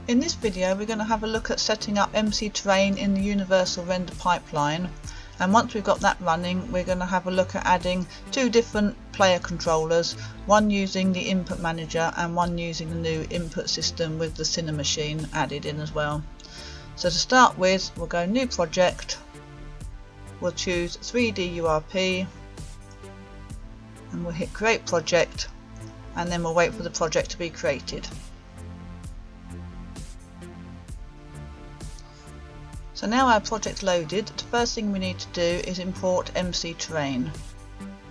In this video we're going to have a look at setting up MC Terrain in the Universal Render pipeline, and once we've got that running we're going to have a look at adding two different player controllers, one using the input manager and one using the new input system with the Cine machine added in as well. So to start with, we'll go new project, we'll choose 3D URP and we'll hit create project, and then we'll wait for the project to be created. So now our project loaded, the first thing we need to do is import MC Terrain.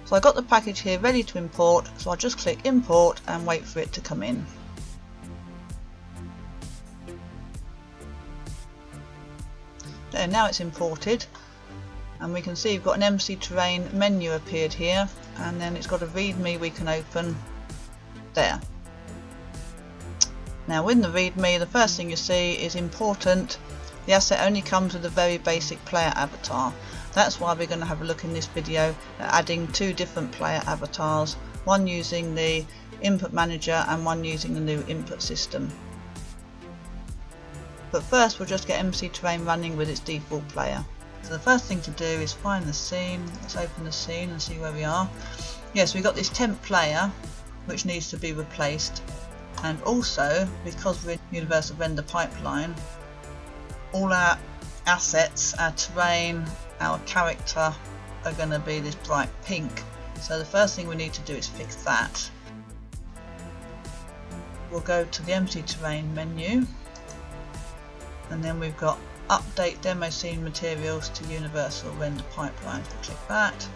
So I got the package here ready to import, so I'll just click import and wait for it to come in. There, now it's imported and we can see we've got an MC Terrain menu appeared here, and then it's got a readme we can open there. Now in the readme, the first thing you see is important. The asset only comes with a very basic player avatar. That's why we're going to have a look in this video at adding two different player avatars, one using the input manager and one using the new input system. But first we'll just get MC Terrain running with its default player. So the first thing to do is find the scene. Let's open the scene and see where we are. Yes, we've got this TempPlayer which needs to be replaced, and also because we're in Universal Render pipeline, all our assets, our terrain, our character are going to be this bright pink. So the first thing we need to do is fix that. We'll go to the MC Terrain menu, and then we've got update demo scene materials to Universal Render pipeline. So click that,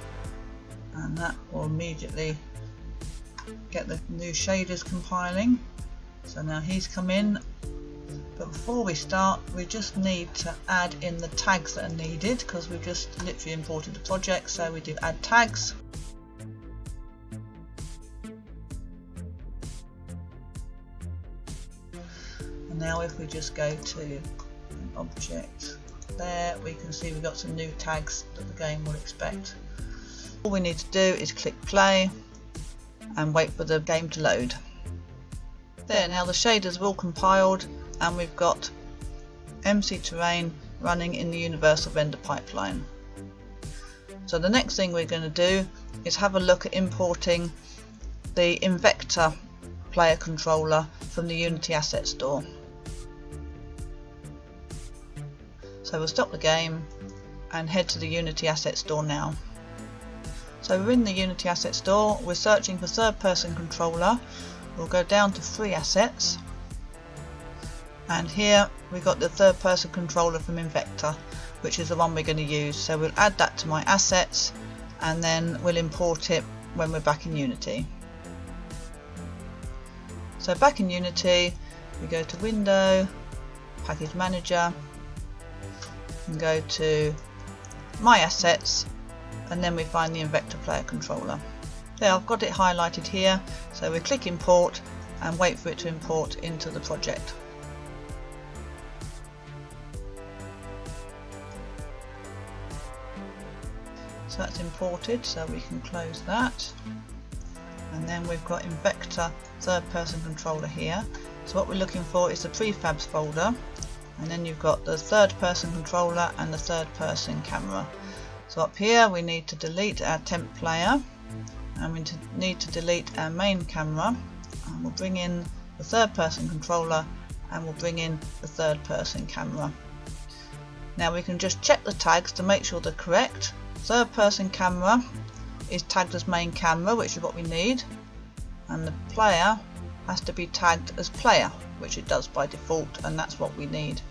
and that will immediately get the new shaders compiling. So now he's come in. But before we start, we just need to add in the tags that are needed, because we've just literally imported the project. So we do add tags. And now if we just go to an object there, we can see we've got some new tags that the game will expect. All we need to do is click play and wait for the game to load. There, now the shaders are all compiled and we've got MC Terrain running in the Universal Render pipeline. So the next thing we're going to do is have a look at importing the Invector player controller from the Unity Asset Store. So we'll stop the game and head to the Unity Asset Store now. So we're in the Unity Asset Store, we're searching for third person controller. We'll go down to free assets, and here we've got the third person controller from Invector, which is the one we're going to use. So we'll add that to my assets and then we'll import it when we're back in Unity. So back in Unity, we go to Window, Package Manager, and go to My Assets, and then we find the Invector player controller. There, I've got it highlighted here, so we click import and wait for it to import into the project. So that's imported, so we can close that. And then we've got Invector third person controller here. So what we're looking for is the prefabs folder, and then you've got the third person controller and the third person camera. So up here we need to delete our TempPlayer, and we need to delete our main camera, and we'll bring in the third person controller and we'll bring in the third person camera. Now we can just check the tags to make sure they're correct. Third person camera is tagged as main camera, which is what we need, and the player has to be tagged as player, which it does by default, and that's what we need.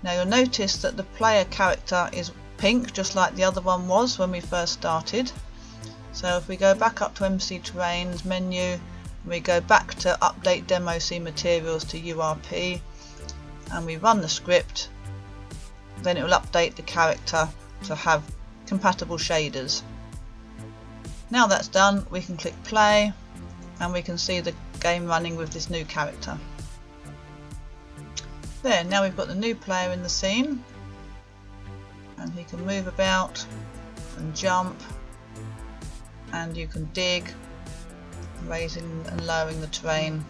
Now you'll notice that the player character is pink, just like the other one was when we first started. So if we go back up to MC Terrain's menu and we go back to update demo scene materials to URP and we run the script, then it will update the character to have compatible shaders. Now that's done, we can click play and we can see the game running with this new character. There, now we've got the new player in the scene, and he can move about and jump, and you can dig, raising and lowering the terrain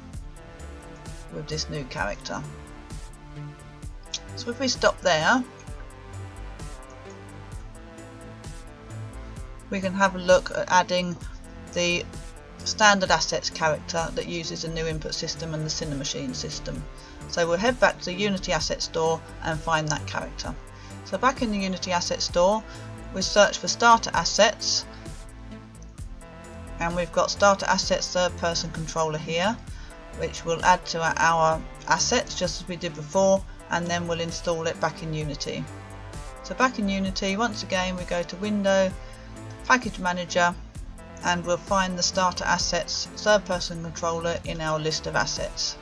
with this new character. So if we stop there, we can have a look at adding the standard assets character that uses the new input system and the Cinemachine system. So we'll head back to the Unity Asset Store and find that character. So back in the Unity Asset Store, we search for Starter Assets, and we've got Starter Assets Third Person Controller here, which we'll add to our assets just as we did before, and then we'll install it back in Unity. So back in Unity, once again we go to Window, Package Manager, and we'll find the Starter Assets Third Person Controller in our list of assets.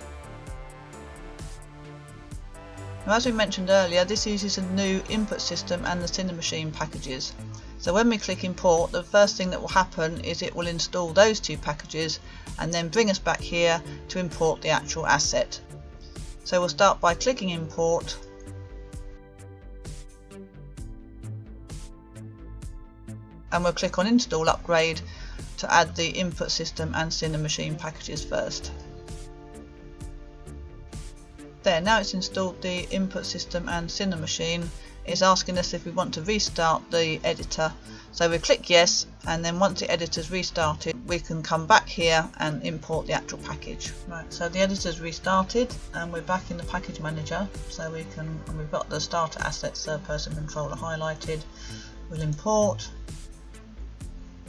Now, as we mentioned earlier, this uses a new input system and the Cinemachine packages. So when we click import, the first thing that will happen is it will install those two packages and then bring us back here to import the actual asset. So we'll start by clicking import, and we'll click on install upgrade to add the input system and Cinemachine packages first. There, now it's installed the input system and Cinemachine. It's asking us if we want to restart the editor. So we click yes, and then once the editor's restarted, we can come back here and import the actual package. Right, so the editor's restarted and we're back in the package manager. So we've got the starter assets third person controller highlighted. We'll import,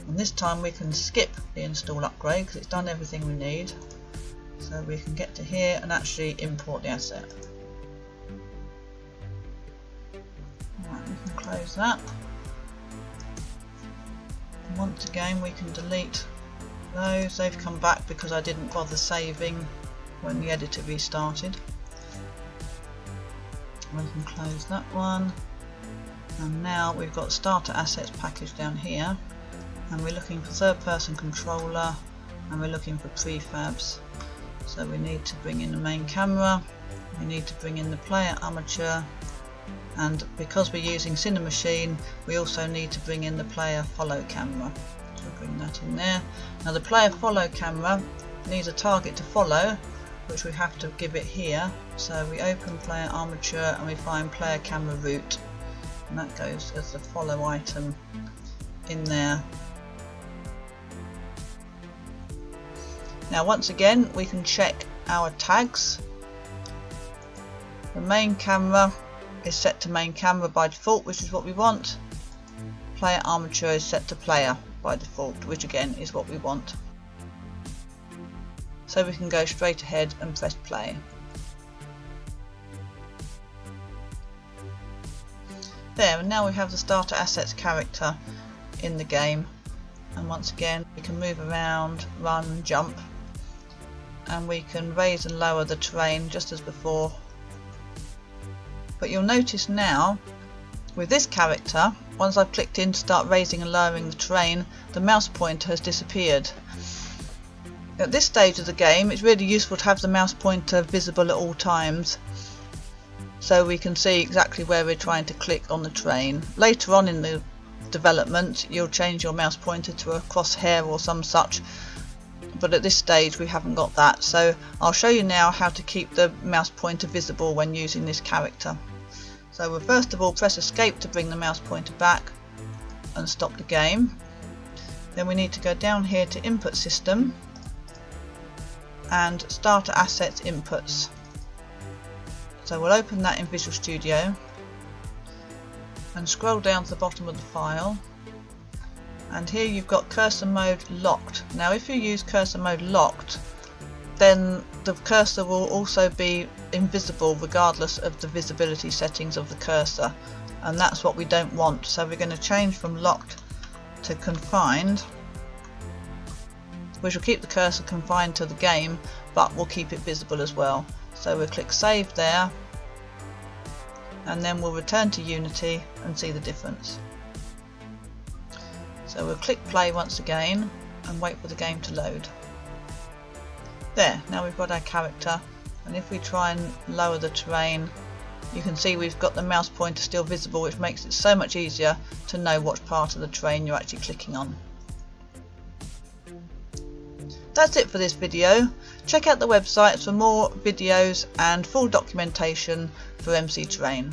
and this time we can skip the install upgrade because it's done everything we need. So we can get to here and actually import the asset. Right, we can close that. And once again we can delete those. They've come back because I didn't bother saving when the editor restarted. We can close that one. And now we've got starter assets package down here, and we're looking for third person controller, and we're looking for prefabs. So we need to bring in the main camera, we need to bring in the player armature, and because we're using Cinemachine, we also need to bring in the player follow camera. So bring that in there. Now the player follow camera needs a target to follow, which we have to give it here. So we open player armature and we find player camera route, and that goes as the follow item in there. Now once again we can check our tags. The main camera is set to main camera by default, which is what we want. Player armature is set to player by default, which again is what we want. So we can go straight ahead and press play. There, and now we have the starter assets character in the game, and once again we can move around, run and jump, and we can raise and lower the terrain just as before. But you'll notice now with this character, once I've clicked in to start raising and lowering the terrain, the mouse pointer has disappeared. At this stage of the game it's really useful to have the mouse pointer visible at all times, so we can see exactly where we're trying to click on the terrain. Later on in the development you'll change your mouse pointer to a crosshair or some such, but at this stage we haven't got that, so I'll show you now how to keep the mouse pointer visible when using this character. So we'll first of all press escape to bring the mouse pointer back and stop the game. Then we need to go down here to input system and starter assets inputs. So we'll open that in Visual Studio and scroll down to the bottom of the file, and here you've got cursor mode locked. Now if you use cursor mode locked, then the cursor will also be invisible regardless of the visibility settings of the cursor, and that's what we don't want. So we're going to change from locked to confined, which will keep the cursor confined to the game, but will keep it visible as well. So we'll click save there, and then we'll return to Unity and see the difference. So we'll click play once again and wait for the game to load. There, now we've got our character, and if we try and lower the terrain, you can see we've got the mouse pointer still visible, which makes it so much easier to know what part of the terrain you're actually clicking on. That's it for this video. Check out the website for more videos and full documentation for MC Terrain.